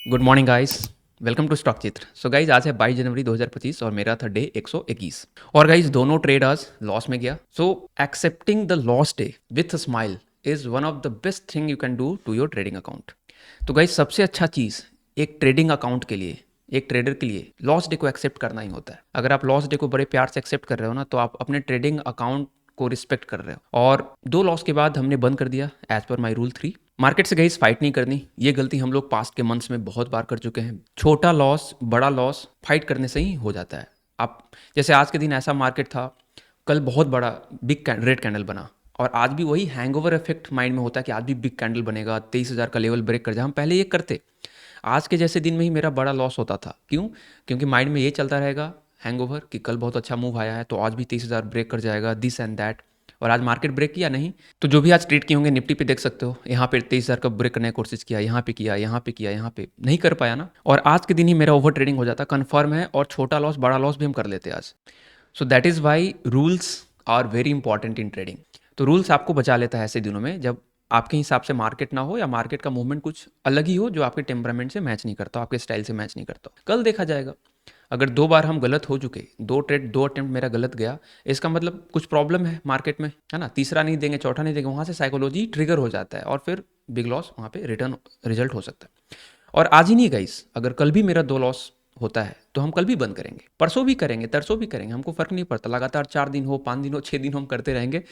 Good morning guys. Welcome to stock Chitra. So guys आज है 22 जनवरी 2025 और मेरा था डे 121। और गाइज दोनों ट्रेड आज लॉस में गया। So accepting the loss day with a smile is one of the best thing you can do to your trading account. तो गाइज सबसे अच्छा चीज़ एक ट्रेडिंग अकाउंट के लिए, एक ट्रेडर के लिए लॉस डे को एक्सेप्ट करना ही होता है। अगर आप लॉस डे को बड़े प्यार से एक्सेप्ट कर रहे हो ना, तो आप अपने ट्रेडिंग अकाउंट को रिस्पेक्ट कर रहे हो। और दो लॉस के बाद हमने बंद कर दिया as per my rule 3। Market से गाइस फाइट नहीं करनी। ये गलती हम लोग पास्ट के मंथ्स में बहुत बार कर चुके हैं। छोटा लॉस बड़ा लॉस फाइट करने से ही हो जाता है। आप जैसे आज के दिन ऐसा मार्केट था, कल बहुत बड़ा बिग रेड कैंडल बना और आज भी वही हैंगओवर इफेक्ट माइंड में होता है कि आज भी बिग कैंडल बनेगा, 23,000 का लेवल ब्रेक कर जाए। हम पहले ये करते, आज के जैसे दिन में ही मेरा बड़ा लॉस होता था। क्यों? क्योंकि माइंड में ये चलता रहेगा हैंगओवर कि कल बहुत अच्छा मूव आया है तो आज भी 30,000 ब्रेक कर जाएगा, दिस एंड दैट। और आज मार्केट ब्रेक किया नहीं, तो जो भी आज ट्रेड किए होंगे निफ्टी पे देख सकते हो, यहाँ पे 23,000 का ब्रेक करने की कोशिश किया, यहाँ पे किया, यहाँ पे किया, यहाँ पे नहीं कर पाया ना। और आज के दिन ही मेरा ओवर ट्रेडिंग हो जाता कन्फर्म है, और छोटा लॉस बड़ा लॉस भी हम कर लेते आज। So that is why rules are very important in trading. तो रूल्स आपको बचा लेता है ऐसे दिनों में जब आपके हिसाब से मार्केट ना हो या मार्केट का मूवमेंट कुछ अलग ही हो जो आपके टेम्परामेंट से मैच नहीं करता, आपके स्टाइल से मैच नहीं करता। कल देखा जाएगा। अगर दो बार हम गलत हो चुके, दो ट्रेड दो अटेम्प्ट मेरा गलत गया, इसका मतलब कुछ प्रॉब्लम है मार्केट में, है ना। तीसरा नहीं देंगे, चौथा नहीं देंगे, वहाँ से साइकोलॉजी ट्रिगर हो जाता है और फिर बिग लॉस वहाँ पे रिटर्न रिजल्ट हो सकता है। और आज ही नहीं गाइस, अगर कल भी मेरा दो लॉस होता है तो हम कल भी बंद करेंगे, परसों भी करेंगे, तरसों भी करेंगे, हमको फ़र्क नहीं पड़ता। लगातार 4 दिन हो, 5 दिन हो, 6 दिन हो, हम करते रहेंगे।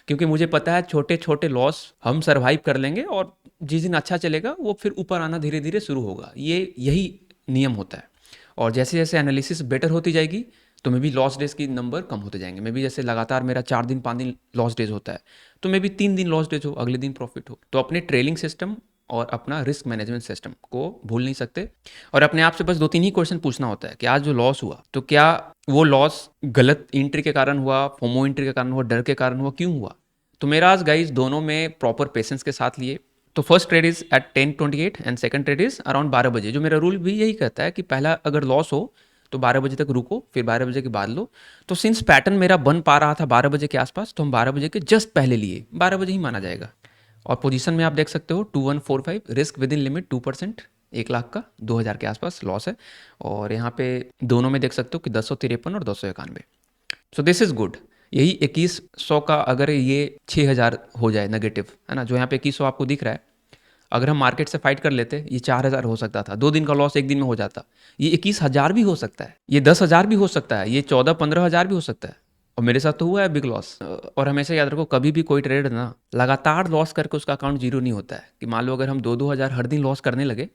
क्योंकि मुझे पता है छोटे छोटे लॉस हम सर्वाइव कर लेंगे और जिस दिन अच्छा चलेगा वो फिर ऊपर आना धीरे धीरे शुरू होगा। ये यही नियम होता है। और जैसे जैसे एनालिसिस बेटर होती जाएगी तो मे भी लॉस डेज की नंबर कम होते जाएंगे। मे भी जैसे लगातार मेरा 4 दिन 5 दिन लॉस डेज होता है, तो मे भी 3 दिन लॉस डेज हो, अगले दिन प्रॉफिट हो। तो अपने ट्रेलिंग सिस्टम और अपना रिस्क मैनेजमेंट सिस्टम को भूल नहीं सकते। और अपने आप से बस 2-3 ही क्वेश्चन पूछना होता है कि आज जो लॉस हुआ तो क्या वो लॉस गलत एंट्री के कारण हुआ, फोमो एंट्री के कारण हुआ, डर के कारण हुआ, क्यों हुआ। तो मेरा आज गाइज दोनों में प्रॉपर पेशेंस के साथ लिए। तो first trade is at 10:28 and second trade is around 12 बजे। जो मेरा रूल भी यही कहता है कि पहला अगर लॉस हो तो 12 बजे तक रुको, फिर 12 बजे के बाद लो। तो सिंस पैटर्न मेरा बन पा रहा था 12 बजे के आसपास, तो हम 12 बजे के जस्ट पहले लिए, 12 बजे ही माना जाएगा। और पोजीशन में आप देख सकते हो 2145, risk with in limit 2%, 1 lakh का 2,000 के आसपास लॉस है। और यहाँ पे दोनों में देख सकते हो कि 1053 और 291। So this is good. यही 2100 का अगर ये 6,000 हो जाए नेगेटिव, है ना, जो यहाँ पे 2100 आपको दिख रहा है, अगर हम मार्केट से फाइट कर लेते ये 4,000 हो सकता था। 2 दिन का लॉस एक दिन में हो जाता। ये 21,000 भी हो सकता है, ये 10,000 भी हो सकता है, ये 14-15,000 भी हो सकता है। और मेरे साथ तो हुआ है बिग लॉस। और हमेशा याद रखो, कभी भी कोई ट्रेडर ना लगातार लॉस करके उसका अकाउंट जीरो नहीं होता है। कि मान लो अगर हम 2-2 हज़ार हर दिन लॉस करने लगे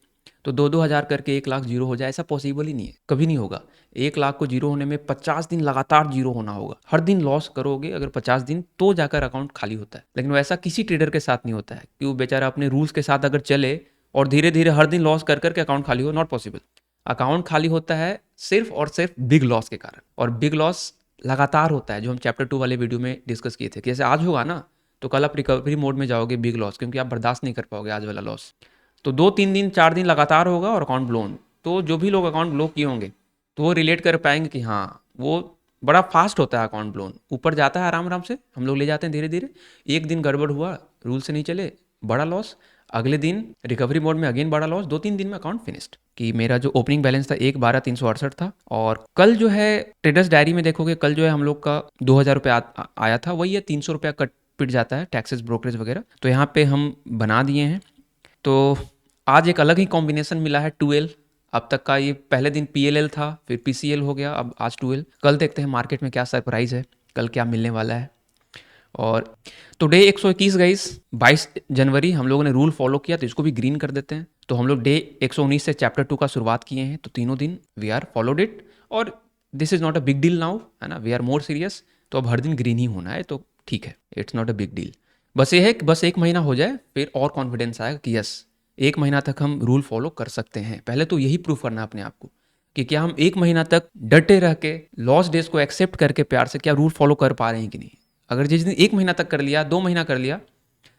तो 2-2 हज़ार करके 1 लाख जीरो हो जाए, ऐसा पॉसिबल ही नहीं है, कभी नहीं होगा। 1 लाख को जीरो होने में 50 दिन लगातार जीरो होना होगा। हर दिन लॉस करोगे अगर 50 दिन, तो जाकर अकाउंट खाली होता है। लेकिन वैसा किसी ट्रेडर के साथ नहीं होता है कि वो बेचारा अपने रूल्स के साथ अगर चले और धीरे धीरे हर दिन लॉस कर करके अकाउंट खाली हो। Not possible. अकाउंट खाली होता है सिर्फ और सिर्फ बिग लॉस के कारण। और बिग लॉस लगातार होता है, जो हम चैप्टर 2 वाले वीडियो में डिस्कस किए थे कि जैसे आज होगा ना, तो कल आप रिकवरी मोड में जाओगे बिग लॉस, क्योंकि आप बर्दाश्त नहीं कर पाओगे आज वाला लॉस। तो 2-3 दिन 4 दिन लगातार होगा और अकाउंट ब्लोन। तो जो भी लोग अकाउंट ब्लो किए होंगे तो वो रिलेट कर पाएंगे कि हाँ, वो बड़ा फास्ट होता है अकाउंट ब्लोन, ऊपर जाता है आराम आराम से, हम लोग ले जाते हैं धीरे धीरे। एक दिन गड़बड़ हुआ, रूल से नहीं चले, बड़ा लॉस। अगले दिन रिकवरी मोड में अगेन बड़ा लॉस, 2-3 दिन में अकाउंट फिनिश्ड। कि मेरा जो ओपनिंग बैलेंस था 1,12,368 था। और कल जो है ट्रेडर्स डायरी में देखोगे, कल जो है हम लोग का 2,000 रुपये आया था, वही है 300 रुपया कट पिट जाता है, टैक्सेस ब्रोकरेज वगैरह। तो यहाँ पे हम बना दिए हैं। तो आज एक अलग ही कॉम्बिनेशन मिला है 2L। अब तक का ये पहले दिन PLL था, फिर PCL हो गया, अब आज 2L। कल देखते हैं मार्केट में क्या सरप्राइज है, कल क्या मिलने वाला है। और तो डे 121 गाइस, 22 जनवरी हम लोगों ने रूल फॉलो किया, तो इसको भी ग्रीन कर देते हैं। तो हम लोग डे 119 से चैप्टर 2 का शुरुआत किए हैं, तो तीनों दिन वी आर फॉलोड इट। और this is not a big deal now, है ना, वी आर मोर सीरियस। तो अब हर दिन ग्रीन ही होना है, तो ठीक है, it's not a big deal. बस ये है कि बस 1 महीना हो जाए, फिर और कॉन्फिडेंस आएगा कि यस, 1 महीना तक हम रूल फॉलो कर सकते हैं। पहले तो यही प्रूव करना है अपने आप को कि क्या हम 1 महीना तक डटे रह के लॉस डेज को एक्सेप्ट करके प्यार से क्या रूल फॉलो कर पा रहे हैं कि नहीं। अगर जिस दिन 1 महीना तक कर लिया, 2 महीना कर लिया,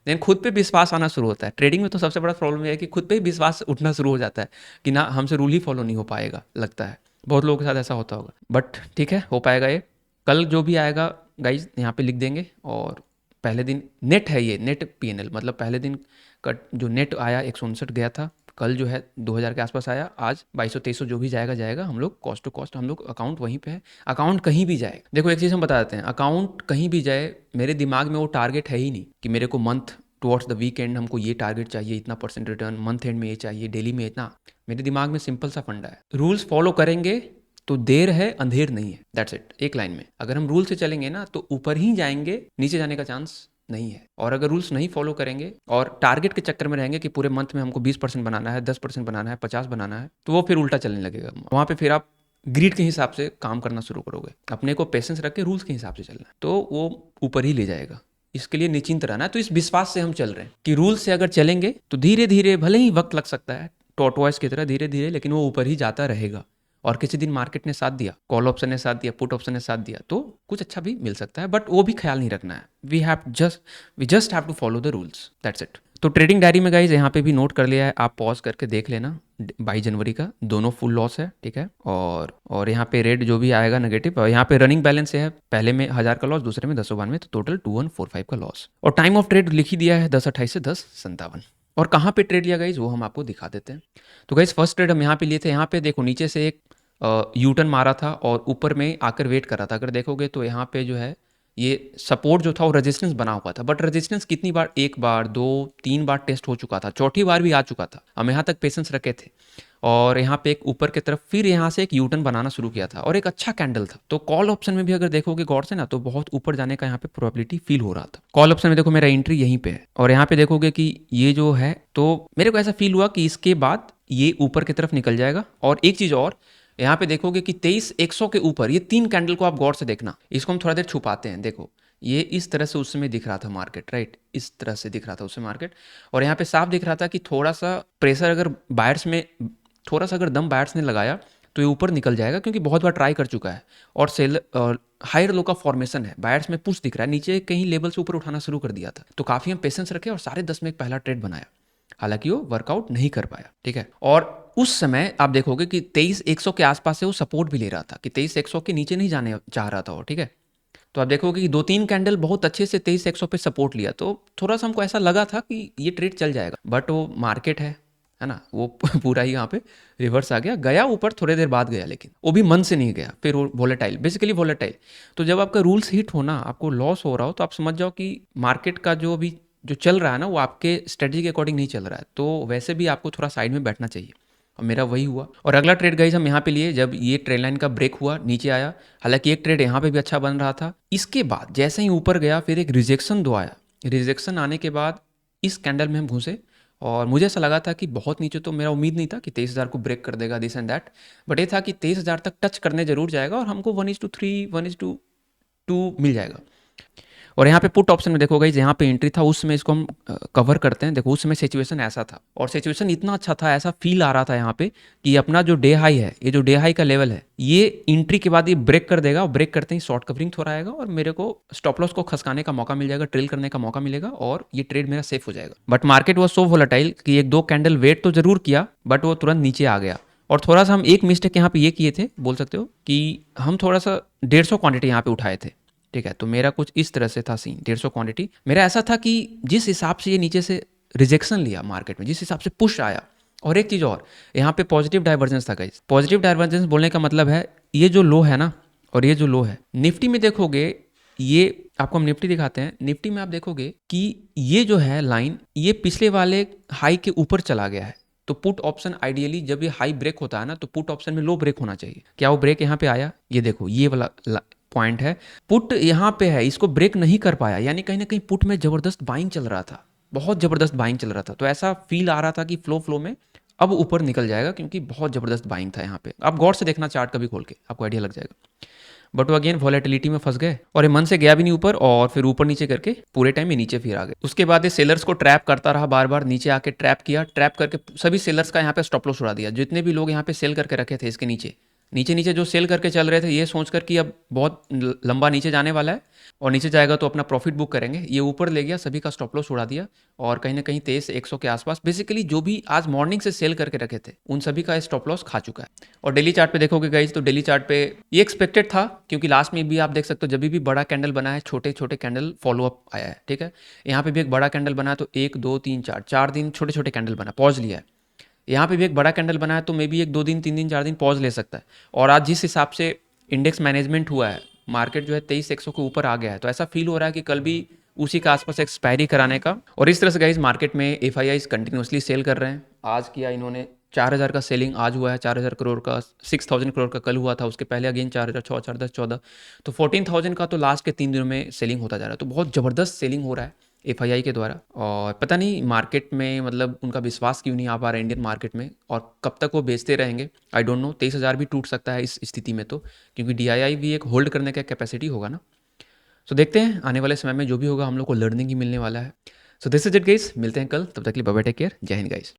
देन खुद पे विश्वास आना शुरू होता है। ट्रेडिंग में तो सबसे बड़ा प्रॉब्लम यह है कि खुद पे ही विश्वास उठना शुरू हो जाता है कि ना, हमसे रूल ही फॉलो नहीं हो पाएगा। लगता है बहुत लोगों के साथ ऐसा होता होगा, बट ठीक है, हो पाएगा ये। कल जो भी आएगा गाइज यहाँ पे लिख देंगे। और पहले दिन नेट है, ये नेट PNL, मतलब पहले दिन का जो नेट आया 159 गया था, कल जो है 2000 के आसपास आया, आज 2200-2300 जो भी जाएगा जाएगा, हम लोग कॉस्ट टू कॉस्ट हम लोग अकाउंट वहीं पे है। अकाउंट कहीं भी जाए, देखो एक चीज़ हम बता देते हैं, अकाउंट कहीं भी जाए मेरे दिमाग में वो टारगेट है ही नहीं कि मेरे को मंथ टुवर्ड्स द वीकेंड हमको ये टारगेट चाहिए, इतना परसेंट रिटर्न, मंथ एंड में ये चाहिए, डेली में इतना। मेरे दिमाग में सिंपल सा फंडा है, रूल्स फॉलो करेंगे तो देर है अंधेर नहीं है, दैट्स इट। एक लाइन में अगर हम रूल से चलेंगे ना तो ऊपर ही जाएंगे, नीचे जाने का चांस नहीं है। और अगर रूल्स नहीं फॉलो करेंगे और टारगेट के चक्कर में रहेंगे कि पूरे मंथ में हमको 20% बनाना है, 10% बनाना है, 50 बनाना है, तो वो फिर उल्टा चलने लगेगा। वहाँ पे फिर आप ग्रीड के हिसाब से काम करना शुरू करोगे, अपने को पेशेंस रख के रूल्स के हिसाब से चलना है, तो वो ऊपर ही ले जाएगा। इसके लिए निश्चिंत रहना है। तो इस विश्वास से हम चल रहे हैं कि रूल्स से अगर चलेंगे तो धीरे धीरे, भले ही वक्त लग सकता है टॉर्टोइस की तरह धीरे धीरे, लेकिन वो ऊपर ही जाता रहेगा। और किसी दिन मार्केट ने साथ दिया, कॉल ऑप्शन ने साथ दिया, पुट ऑप्शन ने साथ दिया, तो कुछ अच्छा भी मिल सकता है, बट वो भी ख्याल नहीं रखना है। We just have to follow the rules, that's it. तो ट्रेडिंग डायरी में गाइज यहाँ पे भी नोट कर लिया है, आप पॉज करके देख लेना। 22 जनवरी का दोनों फुल लॉस है, ठीक है। और यहाँ पे रेड जो भी आएगा नेगेटिव, और यहाँ पे रनिंग बैलेंस है, पहले में 1000 का लॉस, दूसरे में 1092, तो टोटल 2145 का लॉस। और टाइम ऑफ ट्रेड लिख ही दिया है 10:28 से 10:57। और कहाँ पे ट्रेड लिया गाइज वो हम आपको दिखा देते हैं। तो गाइज फर्स्ट ट्रेड हम यहाँ पे लिए थे, यहाँ पे देखो नीचे से एक यूटर्न मारा था और ऊपर में आकर वेट कर रहा था। अगर देखोगे तो यहाँ पे जो है ये सपोर्ट जो था वो रेजिस्टेंस बना हुआ था, बट रेजिस्टेंस कितनी बार, एक बार, दो, 3 बार टेस्ट हो चुका था, चौथी बार भी आ चुका था। हम यहाँ तक पेशेंस रखे थे और यहाँ पे एक ऊपर की तरफ फिर यहाँ से एक यूटर्न बनाना शुरू किया था और एक अच्छा कैंडल था। तो कॉल ऑप्शन में भी अगर देखोगे गौर से ना, तो बहुत ऊपर जाने का यहाँ पे प्रोबेबिलिटी फील हो रहा था। कॉल ऑप्शन में देखो मेरा एंट्री यहीं पे है और यहाँ पे देखोगे कि ये जो है, तो मेरे को ऐसा फील हुआ कि इसके बाद ये ऊपर की तरफ निकल जाएगा। और एक चीज़ और, यहाँ पे देखोगे कि 23,100 के ऊपर ये 3 कैंडल को आप गौर से देखना, इसको हम थोड़ा देर छुपाते हैं। देखो ये इस तरह से उस समय दिख रहा था मार्केट, राइट, इस तरह से दिख रहा था उस समय मार्केट। और यहाँ पे साफ दिख रहा था कि थोड़ा सा प्रेशर अगर बायर्स में, थोड़ा सा अगर दम बायर्स ने लगाया तो ये ऊपर निकल जाएगा, क्योंकि बहुत बार ट्राई कर चुका है। और सेल हायर लो का फॉर्मेशन है, बायर्स में पुश दिख रहा है, नीचे कहीं लेवल से ऊपर उठाना शुरू कर दिया था। तो काफ़ी हम पेशेंस रखे और 10:30 में एक पहला ट्रेड बनाया, हालांकि वो वर्कआउट नहीं कर पाया, ठीक है। और उस समय आप देखोगे कि 23,100 के आसपास से वो सपोर्ट भी ले रहा था, कि 23,100 के नीचे नहीं जाने चाह रहा था वो, ठीक है। तो आप देखोगे कि 2-3 कैंडल बहुत अच्छे से 23,100 पे सपोर्ट लिया, तो थोड़ा सा हमको ऐसा लगा था कि ये ट्रेड चल जाएगा, बट वो मार्केट है ना, वो पूरा ही यहाँ पे रिवर्स आ गया, गया ऊपर थोड़ी देर बाद गया, लेकिन वो भी मन से नहीं गया, फिर वो वोलेटाइल, बेसिकली वोलेटाइल। तो जब आपका रूल्स हिट होना, आपको लॉस हो रहा हो, तो आप समझ जाओ कि मार्केट का जो भी जो चल रहा है ना, वो आपके स्ट्रेटजी के अकॉर्डिंग नहीं चल रहा है, तो वैसे भी आपको थोड़ा साइड में बैठना चाहिए। और मेरा वही हुआ। और अगला ट्रेड गाइज हम यहाँ पे लिए जब ये ट्रेड लाइन का ब्रेक हुआ, नीचे आया, हालांकि एक ट्रेड यहाँ पे भी अच्छा बन रहा था। इसके बाद जैसे ही ऊपर गया फिर एक रिजेक्शन दो आया, रिजेक्शन आने के बाद इस कैंडल में हम घुसे और मुझे ऐसा लगा था कि बहुत नीचे, तो मेरा उम्मीद नहीं था कि 23,000 को ब्रेक कर देगा, दिस एंड दैट, बट ये था कि 23,000 तक टच करने जरूर जाएगा और हमको 1:3, 1:2 मिल जाएगा। और यहाँ पे पुट ऑप्शन में देखो गाइस, यहाँ पे एंट्री था, उसमें इसको हम कवर करते हैं। देखो उस समय सिचुएशन ऐसा था और सिचुएशन इतना अच्छा था, ऐसा फील आ रहा था यहाँ पे कि अपना जो डे हाई है, ये जो डे हाई का लेवल है, ये एंट्री के बाद ये ब्रेक कर देगा और ब्रेक करते ही शॉर्ट कवरिंग थोड़ा आएगा और मेरे को स्टॉप लॉस को खसकाने का मौका मिल जाएगा, ट्रेल करने का मौका मिलेगा और ये ट्रेड मेरा सेफ हो जाएगा। But market was so volatile कि 1-2 कैंडल वेट तो जरूर किया, बट वो तुरंत नीचे आ गया। और थोड़ा सा हम एक मिस्टेक यहाँ पे ये किए थे, बोल सकते हो कि हम थोड़ा सा 150 क्वांटिटी यहाँ पे उठाए थे, ठीक है। तो मेरा कुछ इस तरह से था सीन, 150 क्वांटिटी मेरा ऐसा था कि जिस हिसाब से ये नीचे से रिजेक्शन लिया मार्केट में, जिस हिसाब से पुश आया। और एक चीज़ और, यहाँ पे पॉजिटिव डाइवर्जेंस था गाइस। पॉजिटिव डाइवर्जेंस बोलने का मतलब है ये जो लो है ना और ये जो लो है, निफ्टी में देखोगे, ये आपको हम निफ्टी दिखाते हैं, निफ्टी में आप देखोगे कि ये जो है लाइन, ये पिछले वाले हाई के ऊपर चला गया है। तो पुट ऑप्शन आइडियली जब ये हाई ब्रेक होता है ना, तो पुट ऑप्शन में लो ब्रेक होना चाहिए। क्या वो ब्रेक यहाँ पे आया? ये देखो ये वाला पॉइंट है, पुट यहाँ पे है, इसको ब्रेक नहीं कर पाया, यानी कहीं ना कहीं पुट में जबरदस्त बाइंग चल रहा था, बहुत जबरदस्त बाइंग चल रहा था। तो ऐसा फील आ रहा था कि फ्लो में अब ऊपर निकल जाएगा, क्योंकि बहुत जबरदस्त बाइंग था यहाँ पे। आप गौर से देखना चार्ट कभी खोल के, आपको आइडिया लग जाएगा। बट वो अगेन वॉलेटिलिटी में फंस गए और ये मन से गया भी नहीं ऊपर, और फिर ऊपर नीचे करके पूरे टाइम में नीचे फिर आ गए। उसके बाद ये सेलर्स को ट्रैप करता रहा, बार बार नीचे आके ट्रैप किया, ट्रैप करके सभी सेलर्स का यहाँ पे स्टॉप लॉस उड़ा दिया। जितने भी लोग यहाँ पे सेल करके रखे थे इसके नीचे नीचे जो सेल करके चल रहे थे, ये सोचकर कि अब बहुत लंबा नीचे जाने वाला है और नीचे जाएगा तो अपना प्रॉफिट बुक करेंगे, ये ऊपर ले गया, सभी का स्टॉप लॉस उड़ा दिया और कहीं ना कहीं 23,100 के आसपास बेसिकली जो भी आज मॉर्निंग से सेल करके रखे थे उन सभी का स्टॉप लॉस खा चुका है। और डेली चार्ट पे देखोगे गाइस, तो डेली चार्ट पे ये एक्सपेक्टेड था, क्योंकि लास्ट में भी आप देख सकते हो जब भी बड़ा कैंडल बना है, छोटे छोटे कैंडल फॉलो अप आया है, ठीक है। यहाँ पे भी एक बड़ा कैंडल बना है, तो 1 2 3 4 दिन छोटे छोटे कैंडल बना, पॉज लिया है। यहाँ पे भी एक बड़ा कैंडल बना है तो मे बी एक 2 दिन 3 दिन 4 दिन पॉज ले सकता है। और आज जिस हिसाब से इंडेक्स मैनेजमेंट हुआ है, मार्केट जो है 23,100 के ऊपर आ गया है, तो ऐसा फील हो रहा है कि कल भी उसी के आसपास एक्सपायरी कराने का। और इस तरह से गाइज मार्केट में एफ आई कंटिन्यूसली सेल कर रहे हैं। आज किया इन्होंने 4,000 का सेलिंग आज हुआ है, 4,000 करोड़ का, 6,000 करोड़ का कल हुआ था, उसके पहले अगेन 4,000, 6, 4, 10, 14, तो 14,000 का तो लास्ट के 3 दिनों में सेलिंग होता जा रहा है। तो बहुत ज़बरदस्त सेलिंग हो रहा है एफआईआई के द्वारा। और पता नहीं मार्केट में मतलब उनका विश्वास क्यों नहीं आ पा रहा है इंडियन मार्केट में, और कब तक वो बेचते रहेंगे आई डोंट नो। 23,000 भी टूट सकता है इस स्थिति में तो, क्योंकि डीआईआई भी एक होल्ड करने का कैपेसिटी होगा ना। सो देखते हैं आने वाले समय में जो भी होगा हम लोग को लर्निंग ही मिलने वाला है। So this is it guys, मिलते हैं कल, तब तक के लिए बाय बाय, टेक केयर, जय हिंद गाइस।